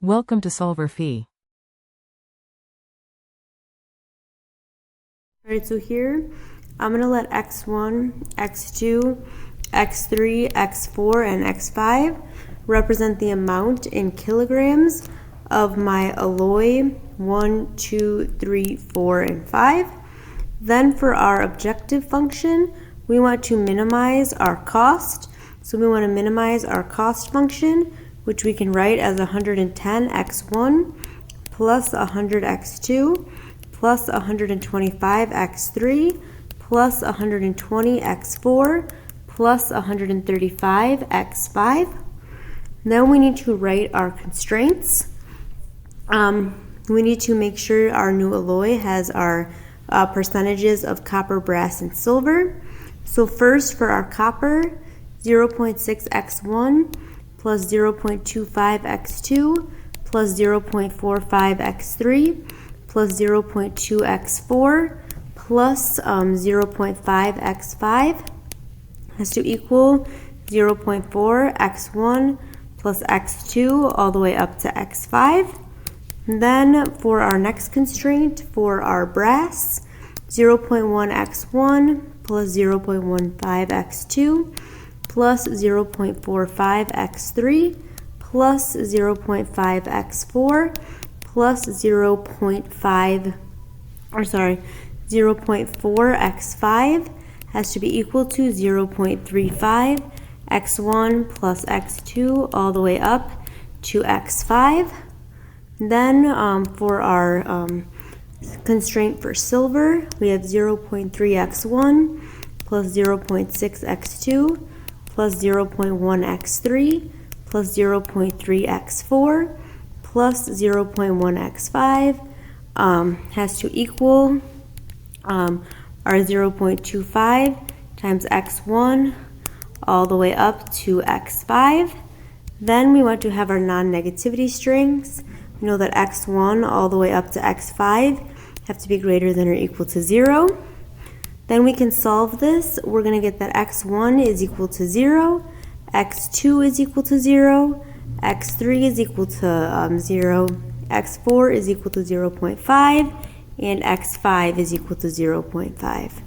Welcome to solverfy. Alright, so here I'm going to let x1, x2, x3, x4, and x5 represent the amount in kilograms of my alloy 1, 2, 3, 4, and 5. Then for our objective function, we want to minimize our cost. So we want to minimize our cost function, which we can write as 110x1 plus 100x2 plus 125x3 plus 120x4 plus 135x5. Then we need to write our constraints. We need to make sure our new alloy has our percentages of copper, brass, and silver. So first for our copper, 0.6x1 plus 0.25x2 plus 0.45x3 plus 0.2x4 plus 0.5x5 has to equal 0.4x1 plus x2 all the way up to x5. And then for our next constraint, for our brass, 0.1x1 plus 0.15x2 plus 0.45x3 plus 0.5x4 plus 0.4x5 has to be equal to 0.35x1 plus x2 all the way up to x5. Then for our constraint for silver, we have 0.3x1 plus 0.6x2 plus 0.1x3 plus 0.3x4 plus 0.1x5 has to equal our 0.25 times x1 all the way up to x5. Then we want to have our non-negativity strings. We know that x1 all the way up to x5 have to be greater than or equal to 0. Then we can solve this. We're going to get that x1 is equal to 0, x2 is equal to 0, x3 is equal to 0, x4 is equal to 0.5, and x5 is equal to 0.5.